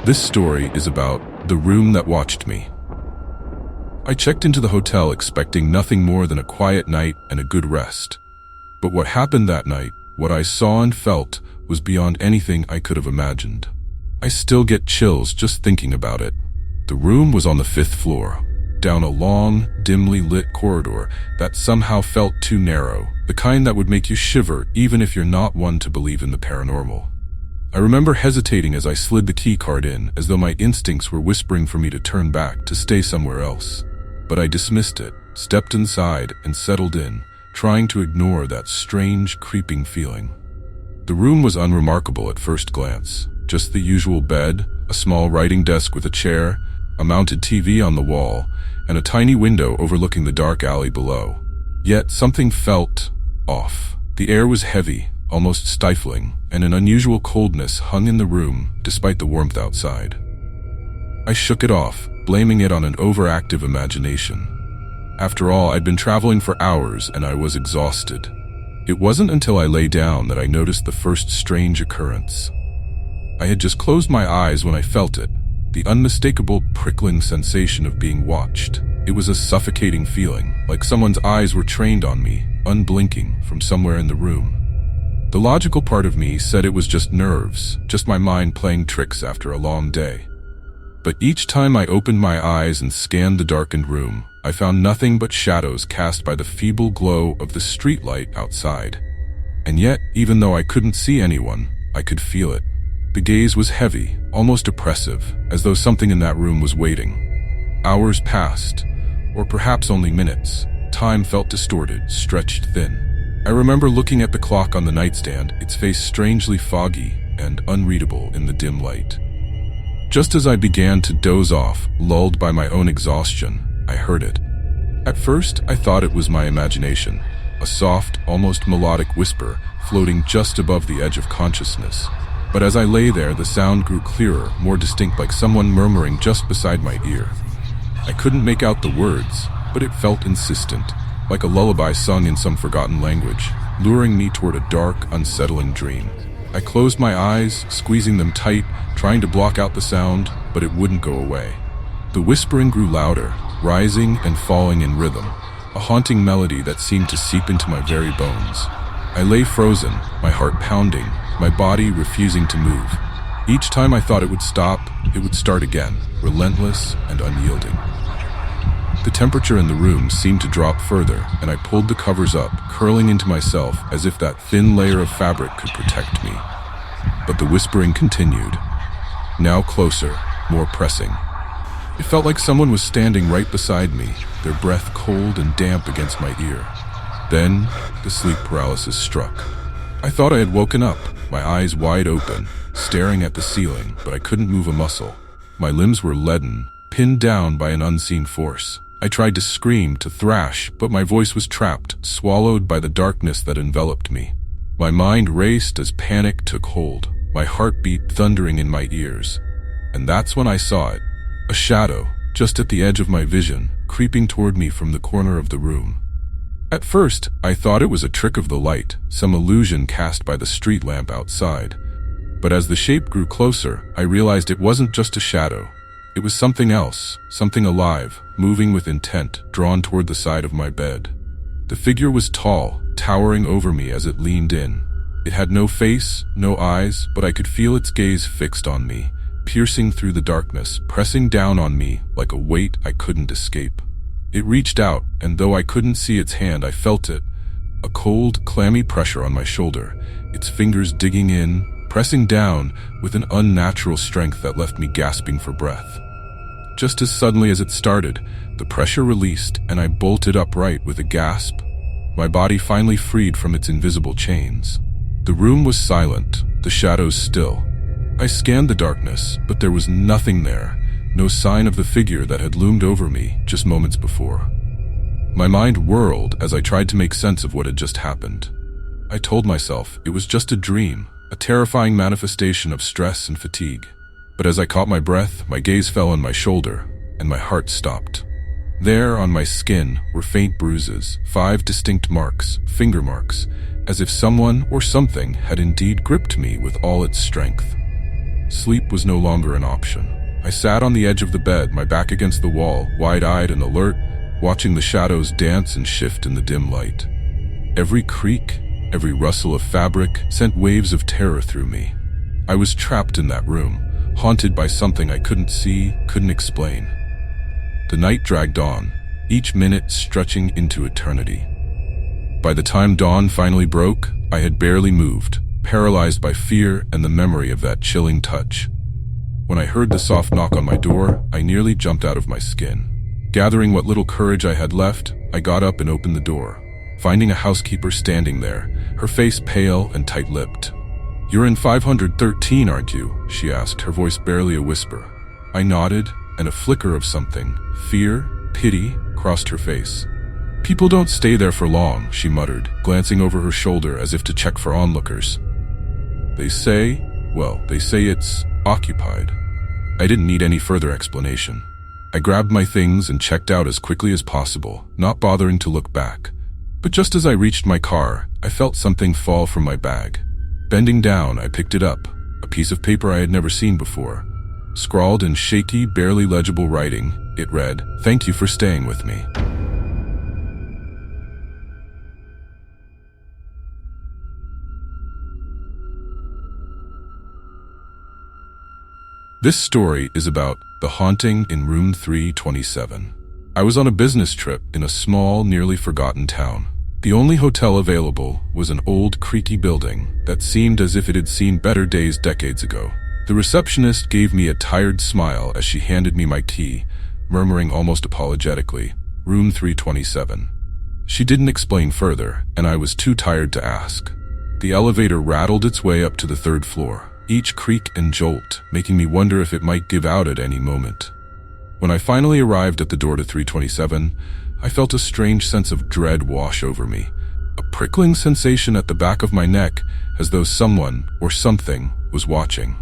This story is about the room that watched me. I checked into the hotel expecting nothing more than a quiet night and a good rest. But what happened that night, what I saw and felt, was beyond anything I could have imagined. I still get chills just thinking about it. The room was on the 5th floor, down a long, dimly lit corridor that somehow felt too narrow, the kind that would make you shiver even if you're not one to believe in the paranormal. I remember hesitating as I slid the key card in, as though my instincts were whispering for me to turn back, to stay somewhere else. But I dismissed it, stepped inside, and settled in, trying to ignore that strange, creeping feeling. The room was unremarkable at first glance. Just the usual bed, a small writing desk with a chair, a mounted TV on the wall, and a tiny window overlooking the dark alley below. Yet something felt off. The air was heavy, almost stifling, and an unusual coldness hung in the room despite the warmth outside. I shook it off, blaming it on an overactive imagination. After all, I'd been traveling for hours and I was exhausted. It wasn't until I lay down that I noticed the first strange occurrence. I had just closed my eyes when I felt it, the unmistakable prickling sensation of being watched. It was a suffocating feeling, like someone's eyes were trained on me, unblinking, from somewhere in the room. The logical part of me said it was just nerves, just my mind playing tricks after a long day. But each time I opened my eyes and scanned the darkened room, I found nothing but shadows cast by the feeble glow of the streetlight outside. And yet, even though I couldn't see anyone, I could feel it. The gaze was heavy, almost oppressive, as though something in that room was waiting. Hours passed, or perhaps only minutes. Time felt distorted, stretched thin. I remember looking at the clock on the nightstand, its face strangely foggy and unreadable in the dim light. Just as I began to doze off, lulled by my own exhaustion, I heard it. At first, I thought it was my imagination, a soft, almost melodic whisper floating just above the edge of consciousness. But as I lay there, the sound grew clearer, more distinct, like someone murmuring just beside my ear. I couldn't make out the words, but it felt insistent, like a lullaby sung in some forgotten language, luring me toward a dark, unsettling dream. I closed my eyes, squeezing them tight, trying to block out the sound, but it wouldn't go away. The whispering grew louder, rising and falling in rhythm, a haunting melody that seemed to seep into my very bones. I lay frozen, my heart pounding, my body refusing to move. Each time I thought it would stop, it would start again, relentless and unyielding. The temperature in the room seemed to drop further, and I pulled the covers up, curling into myself as if that thin layer of fabric could protect me. But the whispering continued, now closer, more pressing. It felt like someone was standing right beside me, their breath cold and damp against my ear. Then, the sleep paralysis struck. I thought I had woken up, my eyes wide open, staring at the ceiling, but I couldn't move a muscle. My limbs were leaden, pinned down by an unseen force. I tried to scream, to thrash, but my voice was trapped, swallowed by the darkness that enveloped me. My mind raced as panic took hold, my heartbeat thundering in my ears. And that's when I saw it. A shadow, just at the edge of my vision, creeping toward me from the corner of the room. At first, I thought it was a trick of the light, some illusion cast by the street lamp outside. But as the shape grew closer, I realized it wasn't just a shadow. It was something else, something alive, moving with intent, drawn toward the side of my bed. The figure was tall, towering over me as it leaned in. It had no face, no eyes, but I could feel its gaze fixed on me, piercing through the darkness, pressing down on me like a weight I couldn't escape. It reached out, and though I couldn't see its hand, I felt it. A cold, clammy pressure on my shoulder, its fingers digging in, pressing down with an unnatural strength that left me gasping for breath. Just as suddenly as it started, the pressure released and I bolted upright with a gasp, my body finally freed from its invisible chains. The room was silent, the shadows still. I scanned the darkness, but there was nothing there, no sign of the figure that had loomed over me just moments before. My mind whirled as I tried to make sense of what had just happened. I told myself it was just a dream, a terrifying manifestation of stress and fatigue. But as I caught my breath, my gaze fell on my shoulder, and my heart stopped. There, on my skin, were faint bruises, 5 distinct marks, finger marks, as if someone or something had indeed gripped me with all its strength. Sleep was no longer an option. I sat on the edge of the bed, my back against the wall, wide-eyed and alert, watching the shadows dance and shift in the dim light. Every creak, every rustle of fabric sent waves of terror through me. I was trapped in that room, haunted by something I couldn't see, couldn't explain. The night dragged on, each minute stretching into eternity. By the time dawn finally broke, I had barely moved, paralyzed by fear and the memory of that chilling touch. When I heard the soft knock on my door, I nearly jumped out of my skin. Gathering what little courage I had left, I got up and opened the door, finding a housekeeper standing there, her face pale and tight-lipped. "You're in 513, aren't you?" she asked, her voice barely a whisper. I nodded, and a flicker of something, fear, pity, crossed her face. "People don't stay there for long," she muttered, glancing over her shoulder as if to check for onlookers. They say it's occupied." I didn't need any further explanation. I grabbed my things and checked out as quickly as possible, not bothering to look back. But just as I reached my car, I felt something fall from my bag. Bending down, I picked it up, a piece of paper I had never seen before. Scrawled in shaky, barely legible writing, it read, "Thank you for staying with me." This story is about the haunting in room 327. I was on a business trip in a small, nearly forgotten town. The only hotel available was an old, creaky building that seemed as if it had seen better days decades ago. The receptionist gave me a tired smile as she handed me my key, murmuring almost apologetically, "Room 327." She didn't explain further, and I was too tired to ask. The elevator rattled its way up to the third floor, each creak and jolt making me wonder if it might give out at any moment. When I finally arrived at the door to 327, I felt a strange sense of dread wash over me, a prickling sensation at the back of my neck as though someone or something was watching.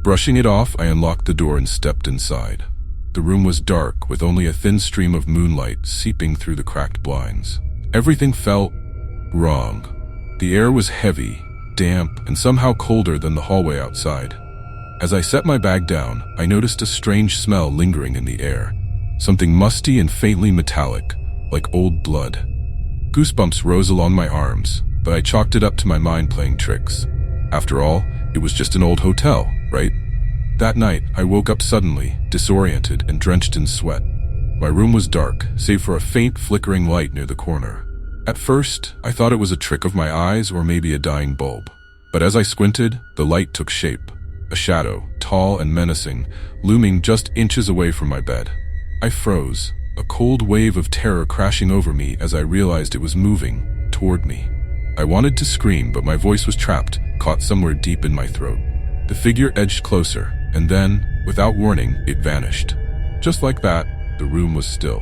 Brushing it off, I unlocked the door and stepped inside. The room was dark, with only a thin stream of moonlight seeping through the cracked blinds. Everything felt wrong. The air was heavy, damp, and somehow colder than the hallway outside. As I set my bag down, I noticed a strange smell lingering in the air. Something musty and faintly metallic, like old blood. Goosebumps rose along my arms, but I chalked it up to my mind playing tricks. After all, it was just an old hotel, right? That night, I woke up suddenly, disoriented and drenched in sweat. My room was dark, save for a faint flickering light near the corner. At first, I thought it was a trick of my eyes or maybe a dying bulb. But as I squinted, the light took shape. A shadow, tall and menacing, looming just inches away from my bed. I froze, a cold wave of terror crashing over me as I realized it was moving toward me. I wanted to scream, but my voice was trapped, caught somewhere deep in my throat. The figure edged closer, and then, without warning, it vanished. Just like that, the room was still.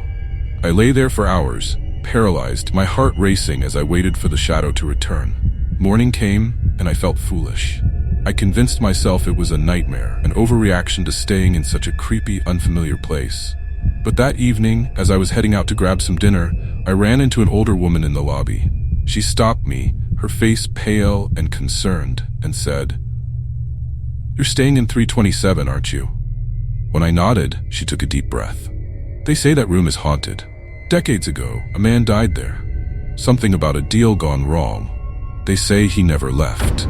I lay there for hours, paralyzed, my heart racing as I waited for the shadow to return. Morning came, and I felt foolish. I convinced myself it was a nightmare, an overreaction to staying in such a creepy, unfamiliar place. But that evening, as I was heading out to grab some dinner, I ran into an older woman in the lobby. She stopped me, her face pale and concerned, and said, "You're staying in 327, aren't you?" When I nodded, she took a deep breath. "They say that room is haunted. Decades ago, a man died there. Something about a deal gone wrong. They say he never left."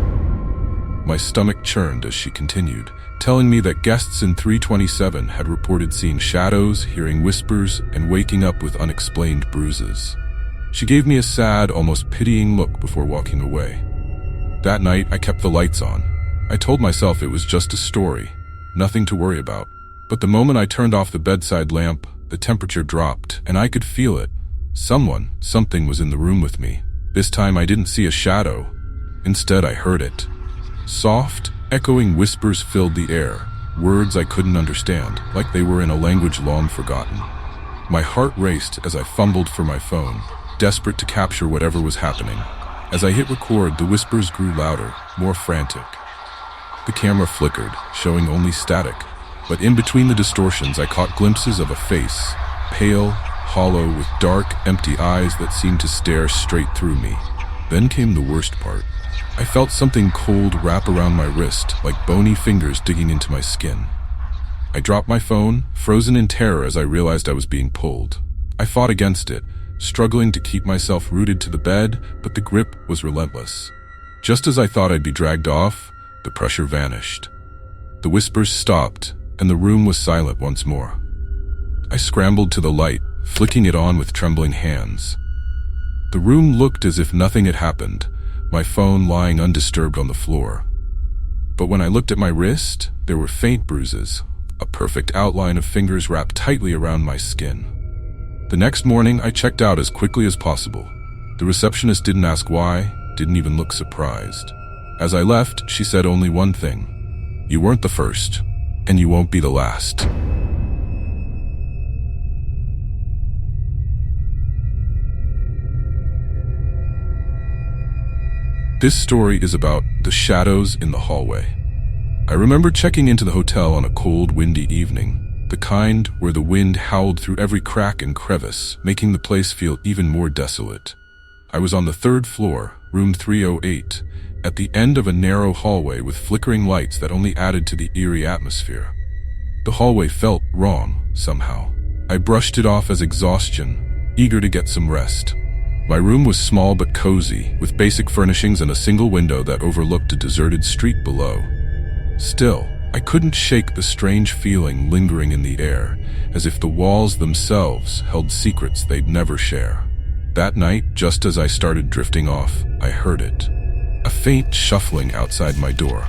My stomach churned as she continued, telling me that guests in 327 had reported seeing shadows, hearing whispers, and waking up with unexplained bruises. She gave me a sad, almost pitying look before walking away. That night, I kept the lights on. I told myself it was just a story, nothing to worry about. But the moment I turned off the bedside lamp, the temperature dropped, and I could feel it. Something was in the room with me. This time I didn't see a shadow. Instead, I heard it. Soft, echoing whispers filled the air, words I couldn't understand, like they were in a language long forgotten. My heart raced as I fumbled for my phone, desperate to capture whatever was happening. As I hit record, the whispers grew louder, more frantic. The camera flickered, showing only static, but in between the distortions I caught glimpses of a face, pale, hollow, with dark, empty eyes that seemed to stare straight through me. Then came the worst part. I felt something cold wrap around my wrist, like bony fingers digging into my skin. I dropped my phone, frozen in terror as I realized I was being pulled. I fought against it, struggling to keep myself rooted to the bed, but the grip was relentless. Just as I thought I'd be dragged off, the pressure vanished. The whispers stopped, and the room was silent once more. I scrambled to the light, flicking it on with trembling hands. The room looked as if nothing had happened, my phone lying undisturbed on the floor. But when I looked at my wrist, there were faint bruises, a perfect outline of fingers wrapped tightly around my skin. The next morning, I checked out as quickly as possible. The receptionist didn't ask why, didn't even look surprised. As I left, she said only one thing: "You weren't the first, and you won't be the last." This story is about the shadows in the hallway. I remember checking into the hotel on a cold, windy evening, the kind where the wind howled through every crack and crevice, making the place feel even more desolate. I was on the third floor, room 308, at the end of a narrow hallway with flickering lights that only added to the eerie atmosphere. The hallway felt wrong, somehow. I brushed it off as exhaustion, eager to get some rest. My room was small but cozy, with basic furnishings and a single window that overlooked a deserted street below. Still, I couldn't shake the strange feeling lingering in the air, as if the walls themselves held secrets they'd never share. That night, just as I started drifting off, I heard it. A faint shuffling outside my door.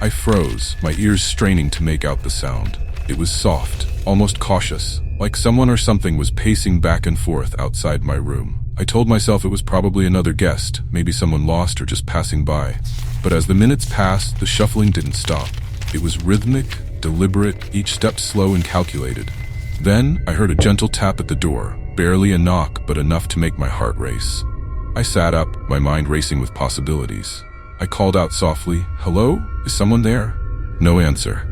I froze, my ears straining to make out the sound. It was soft, almost cautious, like someone or something was pacing back and forth outside my room. I told myself it was probably another guest, maybe someone lost or just passing by. But as the minutes passed, the shuffling didn't stop. It was rhythmic, deliberate, each step slow and calculated. Then I heard a gentle tap at the door, barely a knock, but enough to make my heart race. I sat up, my mind racing with possibilities. I called out softly, "Hello? Is someone there?" No answer.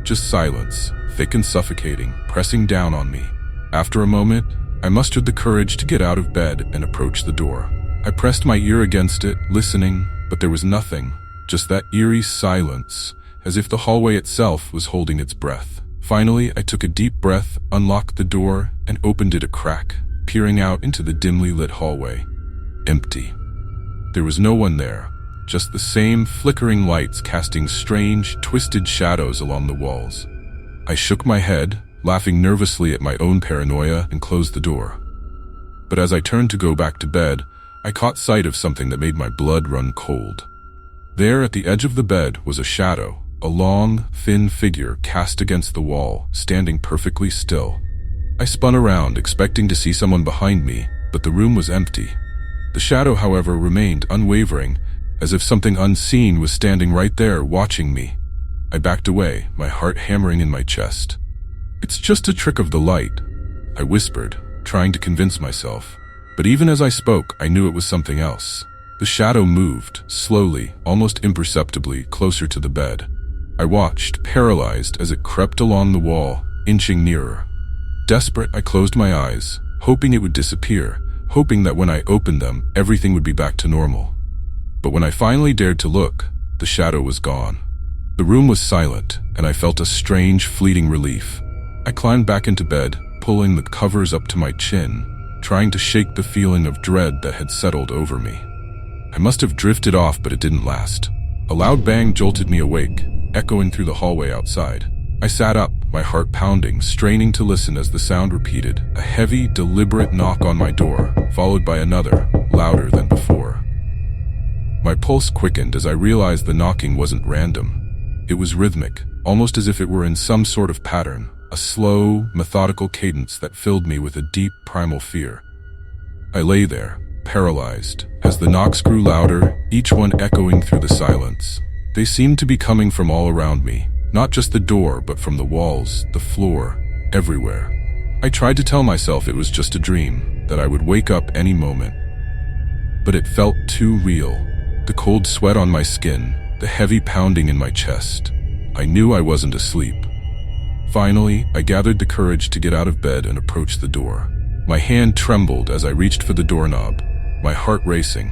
Just silence, thick and suffocating, pressing down on me. After a moment, I mustered the courage to get out of bed and approach the door. I pressed my ear against it, listening, but there was nothing, just that eerie silence, as if the hallway itself was holding its breath. Finally, I took a deep breath, unlocked the door, and opened it a crack, peering out into the dimly lit hallway. Empty. There was no one there, just the same flickering lights casting strange, twisted shadows along the walls. I shook my head, laughing nervously at my own paranoia, and closed the door. But as I turned to go back to bed, I caught sight of something that made my blood run cold. There at the edge of the bed was a shadow, a long, thin figure cast against the wall, standing perfectly still. I spun around, expecting to see someone behind me, but the room was empty. The shadow, however, remained unwavering, as if something unseen was standing right there, watching me. I backed away, my heart hammering in my chest. "It's just a trick of the light," I whispered, trying to convince myself. But even as I spoke, I knew it was something else. The shadow moved, slowly, almost imperceptibly, closer to the bed. I watched, paralyzed, as it crept along the wall, inching nearer. Desperate, I closed my eyes, hoping it would disappear, hoping that when I opened them, everything would be back to normal. But when I finally dared to look, the shadow was gone. The room was silent, and I felt a strange, fleeting relief. I climbed back into bed, pulling the covers up to my chin, trying to shake the feeling of dread that had settled over me. I must have drifted off, but it didn't last. A loud bang jolted me awake, echoing through the hallway outside. I sat up, my heart pounding, straining to listen as the sound repeated, a heavy, deliberate knock on my door, followed by another, louder than before. My pulse quickened as I realized the knocking wasn't random. It was rhythmic, almost as if it were in some sort of pattern, a slow, methodical cadence that filled me with a deep, primal fear. I lay there, paralyzed, as the knocks grew louder, each one echoing through the silence. They seemed to be coming from all around me, not just the door, but from the walls, the floor, everywhere. I tried to tell myself it was just a dream, that I would wake up any moment. But it felt too real. The cold sweat on my skin, the heavy pounding in my chest. I knew I wasn't asleep. Finally, I gathered the courage to get out of bed and approach the door. My hand trembled as I reached for the doorknob, my heart racing.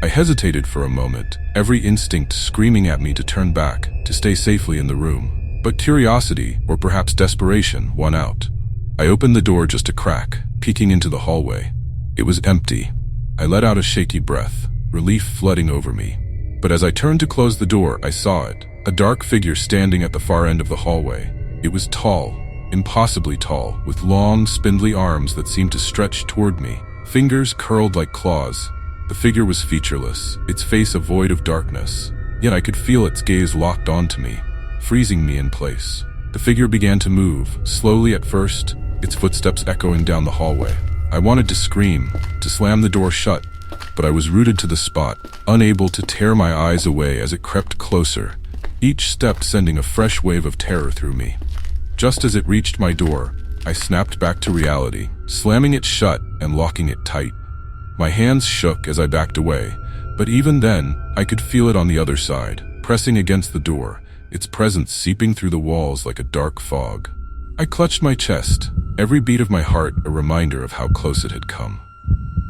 I hesitated for a moment, every instinct screaming at me to turn back, to stay safely in the room. But curiosity, or perhaps desperation, won out. I opened the door just a crack, peeking into the hallway. It was empty. I let out a shaky breath, relief flooding over me. But as I turned to close the door, I saw it, a dark figure standing at the far end of the hallway. It was tall, impossibly tall, with long, spindly arms that seemed to stretch toward me, fingers curled like claws. The figure was featureless, its face a void of darkness, yet I could feel its gaze locked onto me, freezing me in place. The figure began to move, slowly at first, its footsteps echoing down the hallway. I wanted to scream, to slam the door shut, but I was rooted to the spot, unable to tear my eyes away as it crept closer, each step sending a fresh wave of terror through me. Just as it reached my door, I snapped back to reality, slamming it shut and locking it tight. My hands shook as I backed away, but even then, I could feel it on the other side, pressing against the door, its presence seeping through the walls like a dark fog. I clutched my chest, every beat of my heart a reminder of how close it had come.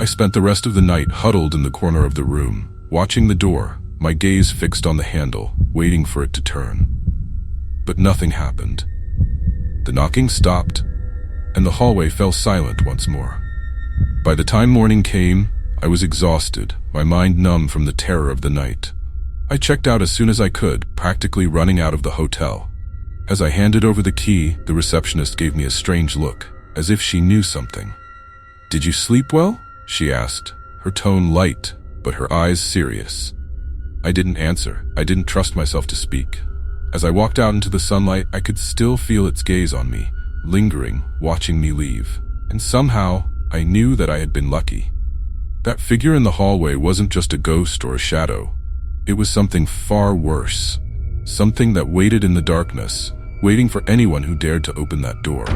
I spent the rest of the night huddled in the corner of the room, watching the door, my gaze fixed on the handle, waiting for it to turn. But nothing happened. The knocking stopped, and the hallway fell silent once more. By the time morning came, I was exhausted, my mind numb from the terror of the night. I checked out as soon as I could, practically running out of the hotel. As I handed over the key, the receptionist gave me a strange look, as if she knew something. "Did you sleep well?" she asked, her tone light, but her eyes serious. I didn't answer. I didn't trust myself to speak. As I walked out into the sunlight, I could still feel its gaze on me, lingering, watching me leave. And somehow, I knew that I had been lucky. That figure in the hallway wasn't just a ghost or a shadow. It was something far worse. Something that waited in the darkness, waiting for anyone who dared to open that door.